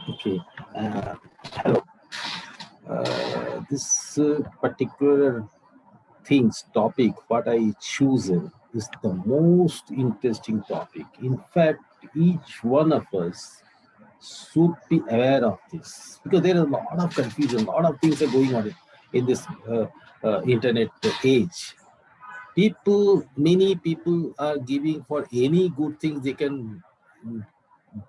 Okay. Hello. This particular things topic, what I chosen is the most interesting topic. In fact, each one of us should be aware of this because there is a lot of confusion, a lot of things are going on in this internet age. Many people are giving for any good things they can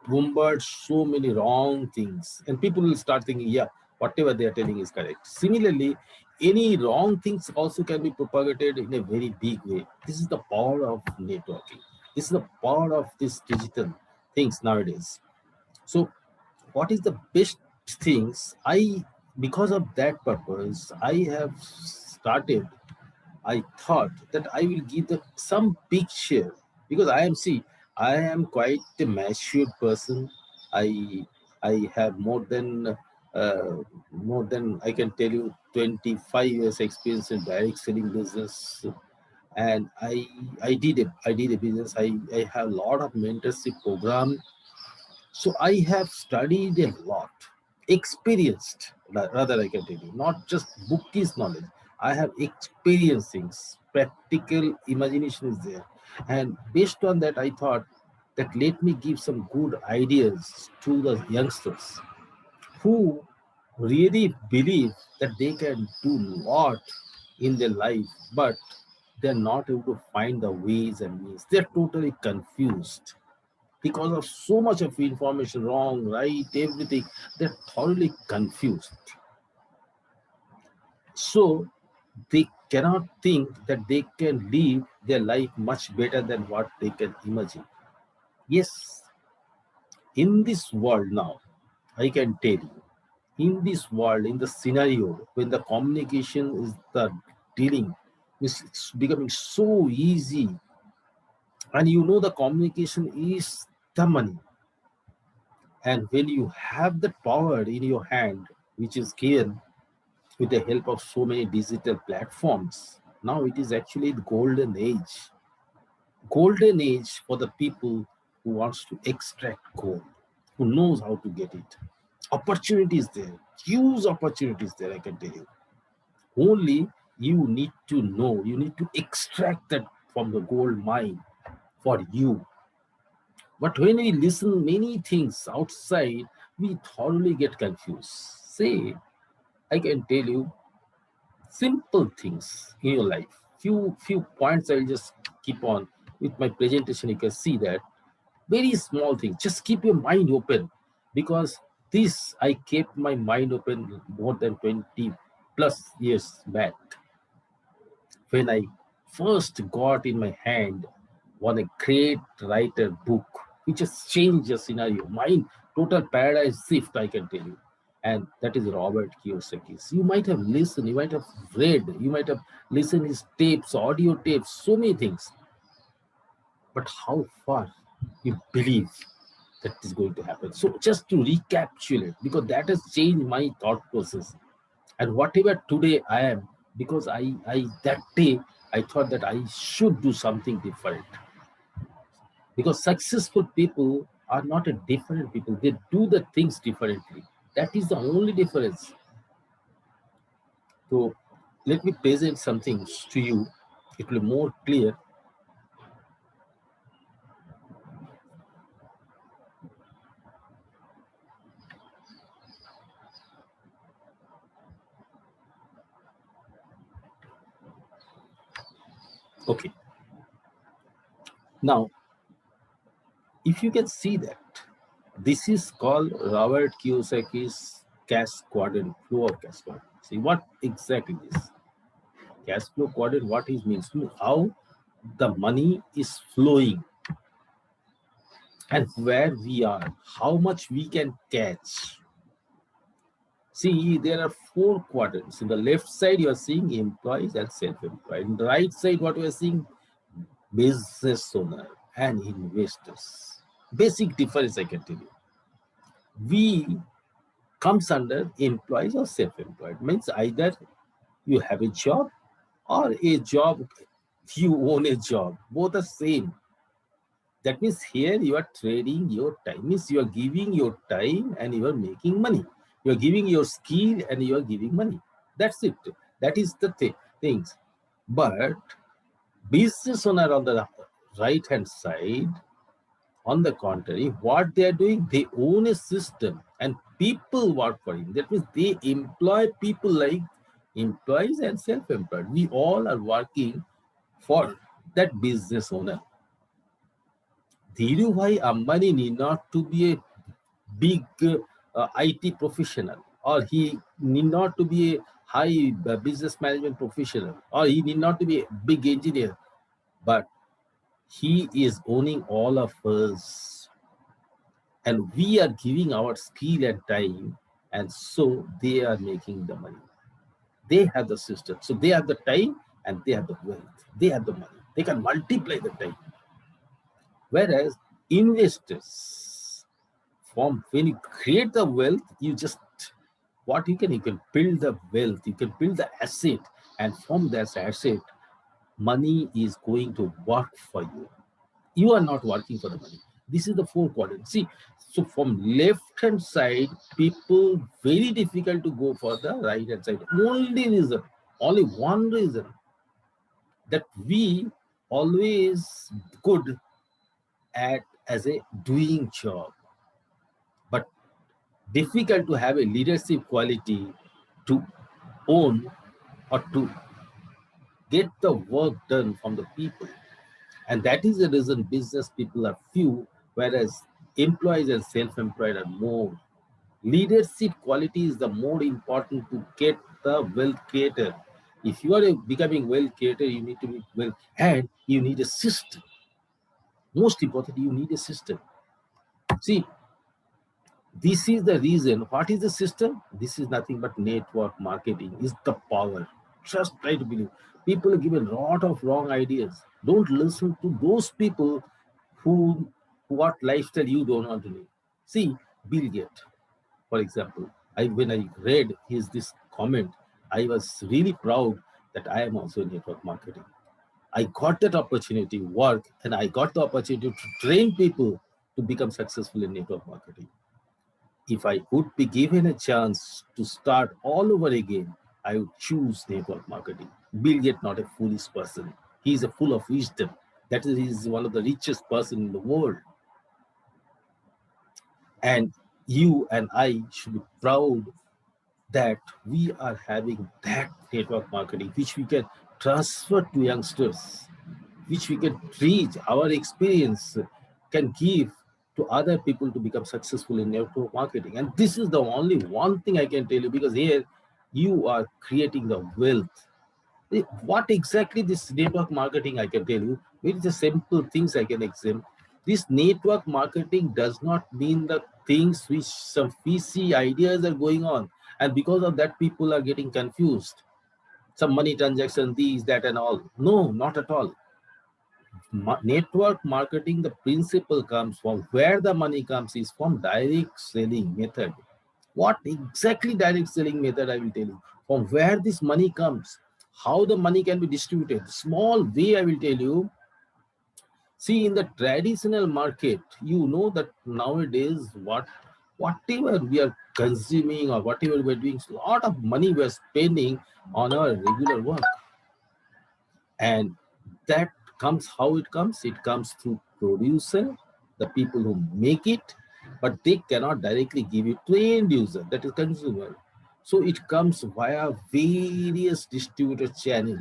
bombard so many wrong things, and people will start thinking, yeah, whatever they are telling is correct. Similarly, any wrong things also can be propagated in a very big way. This is the power of networking. This is the power of these digital things nowadays. So, what is the best things? Because of that purpose, I have started. I thought that I will give some picture because I am quite a matured person. I I have more than I can tell you 25 years experience in direct selling business, and I did a business. I have a lot of mentorship program, so I have studied a lot, experienced, rather I can tell you, not just bookish knowledge. I have experienced things, practical imagination is there. And based on that, I thought that let me give some good ideas to the youngsters who really believe that they can do lot in their life, but they're not able to find the ways and means. They're totally confused because of so much of information, wrong, right, everything. They're thoroughly confused. So they cannot think that they can live their life much better than what they can imagine. Yes, in this world now, I can tell you, in this world, in the scenario, when the communication is the dealing, it's becoming so easy, and you know the communication is the money. And when you have the power in your hand, which is given with the help of so many digital platforms, now it is actually the golden age. Golden age for the people who wants to extract gold, who knows how to get it. Opportunities there, huge opportunities there, I can tell you. Only you need to know, you need to extract that from the gold mine for you. But when we listen many things outside, we thoroughly get confused. Say, I can tell you simple things in your life. Few points I'll just keep on with my presentation. You can see that very small things. Just keep your mind open because this I kept my mind open more than 20 plus years back when I first got in my hand one a great writer book, which has changed the scenario. Mind, total paradigm shift, I can tell you. And that is Robert Kiyosaki's. You might have listened, you might have read, you might have listened his tapes, audio tapes, so many things. But how far you believe that is going to happen? So just to recapitulate, because that has changed my thought process, and whatever today I am, because I that day I thought that I should do something different, because successful people are not a different people, they do the things differently. That is the only difference. So let me present something to you, it will be more clear. Okay, now if you can see that this is called Robert Kiyosaki's cash quadrant, flow of cash quadrant. See what exactly is cash flow quadrant, what it means, how the money is flowing and where we are, how much we can catch. See, there are four quadrants. In the left side, you are seeing employees and self-employed. In the right side, what we are seeing, business owner and investors. Basic difference, I can tell you. We comes under employees or self-employed. Means either you have a job or a job, you own a job. Both are same. That means here you are trading your time. Means you are giving your time and you are making money. You are giving your skill and you are giving money. That's it. That is the things. But business owner on the right hand side, on the contrary, what they are doing, they own a system and people work for him. That means they employ people like employees and self-employed. We all are working for that business owner. Dhirubhai Ambani need not to be a big IT professional, or he need not to be a high business management professional, or he need not to be a big engineer, but he is owning all of us, and we are giving our skill and time, and so they are making the money. They have the system, so they have the time and they have the wealth. They have the money. They can multiply the time. Whereas investors, from when you create the wealth, you just what you can build the wealth, you can build the asset, and from that asset, money is going to work for you. You are not working for the money. This is the four quadrant. See, so from left hand side, people very difficult to go for the right hand side. Only reason, only one reason, that we always good at as a doing job, but difficult to have a leadership quality to own or to get the work done from the people. And that is the reason business people are few, whereas employees and self-employed are more. Leadership quality is the more important to get the wealth creator. If you are becoming wealth creator, you need to be well, and you need a system. Most importantly, you need a system. See, this is the reason. What is the system? This is nothing but network marketing is the power. Just try to believe. People give a lot of wrong ideas. Don't listen to those people who what lifestyle you don't want to live. See, Bill Gates, for example. When I read his this comment, I was really proud that I am also in network marketing. I got that opportunity, work, and I got the opportunity to train people to become successful in network marketing. If I would be given a chance to start all over again, I would choose network marketing. Bill Gates not a foolish person. He is a full of wisdom. That is, he is one of the richest person in the world. And you and I should be proud that we are having that network marketing, which we can transfer to youngsters, which we can teach our experience, can give to other people to become successful in network marketing. And this is the only one thing I can tell you, because here you are creating the wealth. What exactly this network marketing I can tell you, it is the simple things I can explain. This network marketing does not mean the things which some PC ideas are going on. And because of that, people are getting confused. Some money transaction, these, that, and all. No, not at all. Network marketing, the principle comes from where the money comes is from direct selling method. What exactly direct selling method I will tell you. From where this money comes, how the money can be distributed. Small way I will tell you. See, in the traditional market, you know that nowadays whatever we are consuming or whatever we're doing, a lot of money we're spending on our regular work. And that comes how it comes through producer, the people who make it, but they cannot directly give it to end user, that is consumer. So it comes via various distributor channel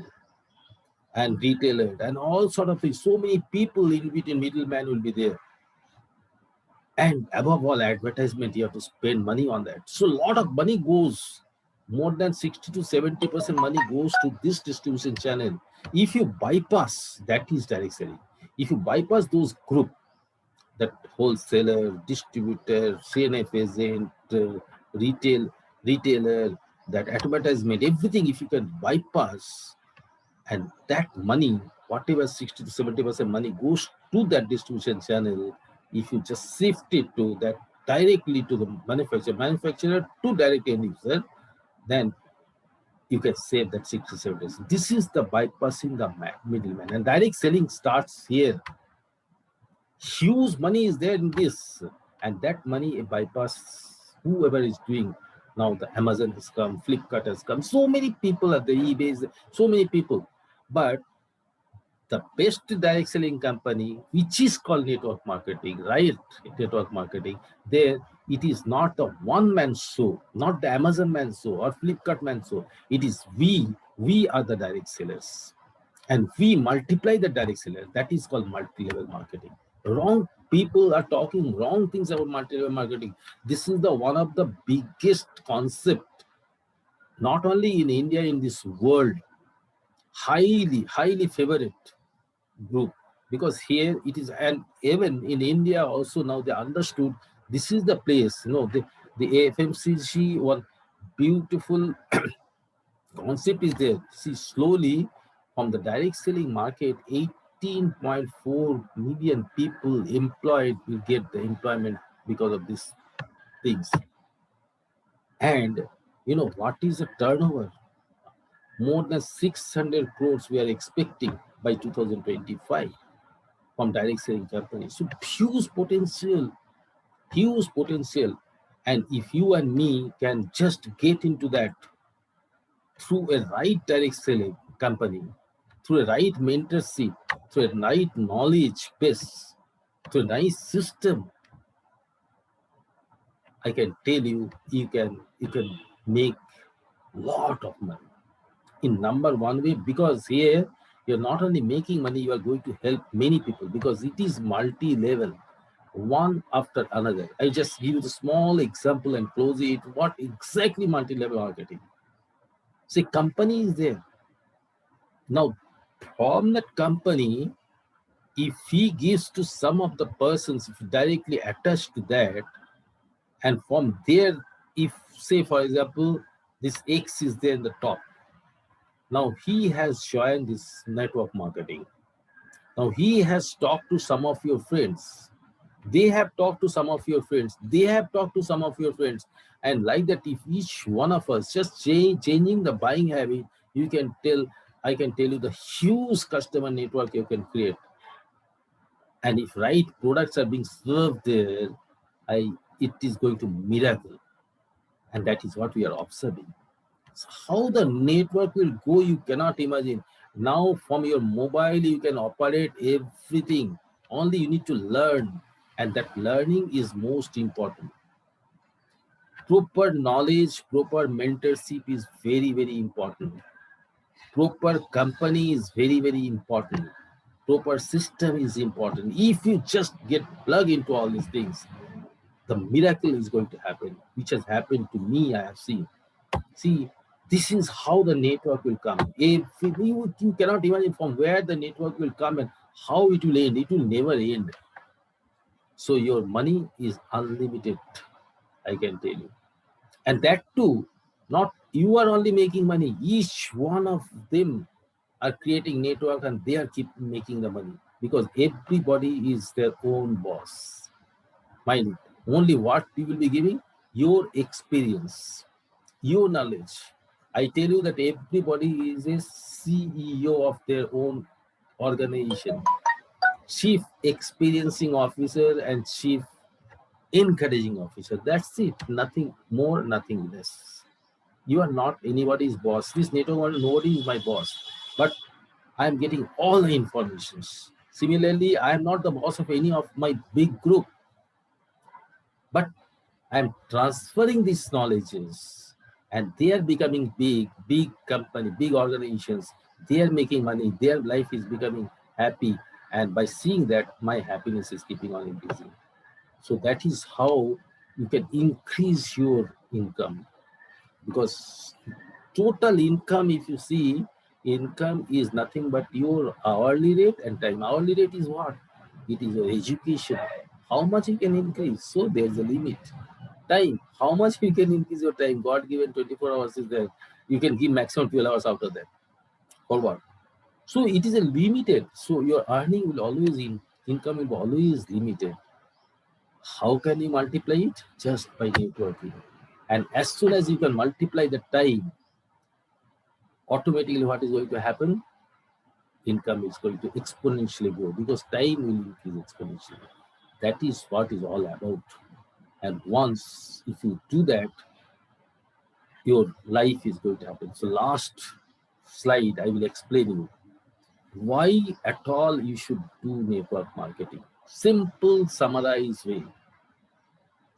and retailer and all sort of things. So many people in between, middleman will be there. And above all, advertisement, you have to spend money on that. So a lot of money goes, more than 60 to 70% money goes to this distribution channel. If you bypass, that is direct selling. If you bypass those group, that wholesaler, distributor, CNF agent, retailer, that advertisement, everything, if you can bypass, and that money, whatever 60 to 70% money goes to that distribution channel, if you just shift it to that directly to the manufacturer to direct end user, then you can save that 60 to 70%. This is the bypassing the middleman, and direct selling starts here. Huge money is there in this, and that money bypass whoever is doing. Now the Amazon has come, Flipkart has come, so many people at the eBay, so many people. But the best direct selling company, which is called network marketing, right? Network marketing, there it is not the one man show, not the Amazon man show or Flipkart man show. It is we are the direct sellers, and we multiply the direct seller. That is called multi-level marketing. Wrong people are talking wrong things about multi-level marketing. This is the one of the biggest concept, not only in India, in this world, highly favorite group, because here it is. And even in India also now they understood this is the place, the AFMCG one beautiful concept is there. See, slowly from the direct selling market, 18.4 million people employed will get the employment because of these things. And what is the turnover? More than 600 crores we are expecting by 2025 from direct selling companies. So huge potential. And if you and me can just get into that through a right direct selling company, through a right mentorship, through a right knowledge base, through a nice system, I can tell you, you can make lot of money in number one way, because here you're not only making money, you are going to help many people because it is multi-level, one after another. I just give you the small example and close it. What exactly multi-level marketing? See, company is there. Now, from that company, if he gives to some of the persons, if directly attached to that, and from there, if say for example, this X is there in the top, now he has joined this network marketing. Now he has talked to some of your friends. They have talked to some of your friends. They have talked to some of your friends. And like that, if each one of us just changing the buying habit, you can tell, I can tell you the huge customer network you can create. And if right products are being served there, I it is going to miracle. And that is what we are observing. So how the network will go, you cannot imagine. Now from your mobile, you can operate everything. Only you need to learn. And that learning is most important. Proper knowledge, proper mentorship is very important. Proper company is very important. Proper system is important. If you just get plugged into all these things, the miracle is going to happen, which has happened to me. I have seen. See, this is how the network will come. If you cannot imagine from where the network will come and how it will end. It will never end. So your money is unlimited, I can tell you. And that too, not you are only making money. Each one of them are creating network and they are keep making the money because everybody is their own boss. Mind, only what we will be giving? Your experience, your knowledge. I tell you that everybody is a CEO of their own organization, chief experiencing officer and chief encouraging officer. That's it. Nothing more, nothing less. You are not anybody's boss. This network world, nobody is my boss. But I am getting all the informations. Similarly, I am not the boss of any of my big group, but I am transferring these knowledges and they are becoming big company, big organizations. They are making money. Their life is becoming happy. And by seeing that, my happiness is keeping on increasing. So that is how you can increase your income, because total income, if you see, income is nothing but your hourly rate and time. Hourly rate is what? It is your education. How much you can increase? So there's a limit. Time, how much you can increase your time? God given 24 hours is there. You can give maximum 12 hours after that. For what? So it is a limited. So your earning will always income will be always limited. How can you multiply it? Just by networking. And as soon as you can multiply the time, automatically what is going to happen? income is going to exponentially grow because time will increase exponentially. That is what is all about. And once if you do that, your life is going to happen. So last slide, I will explain you why at all you should do network marketing. Simple summarized way.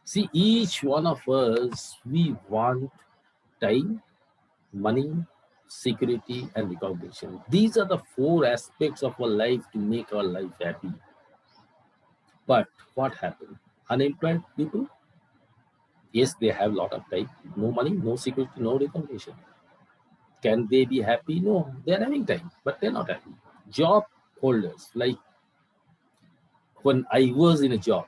See, each one of us, we want time, money, security, and recognition. These are the four aspects of our life to make our life happy. But what happened? Unemployed people, yes, they have a lot of time, no money, no security, no recognition. Can they be happy? No, they're having time, but they're not happy. Job holders, like when I was in a job,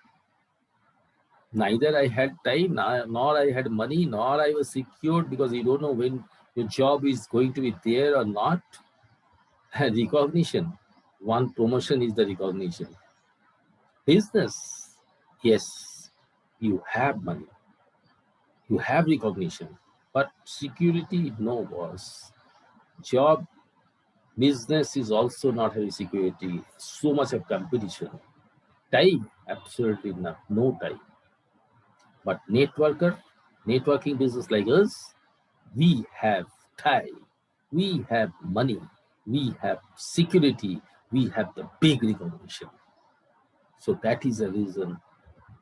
neither I had time, nor I had money, nor I was secured because you don't know when your job is going to be there or not. And recognition. One promotion is the recognition. Business, yes, you have money, you have recognition, but security, no boss. Job, business is also not having security. So much of competition. Time, absolutely not, no time. But networking business like us, we have time, we have money, we have security, we have the big recognition. So that is the reason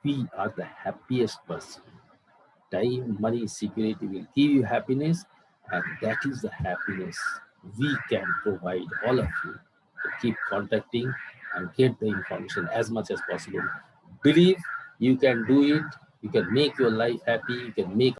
we are the happiest person. Time, money, security will give you happiness, and that is the happiness we can provide all of you. So keep contacting and get the information as much as possible. Believe you can do it, you can make your life happy, you can make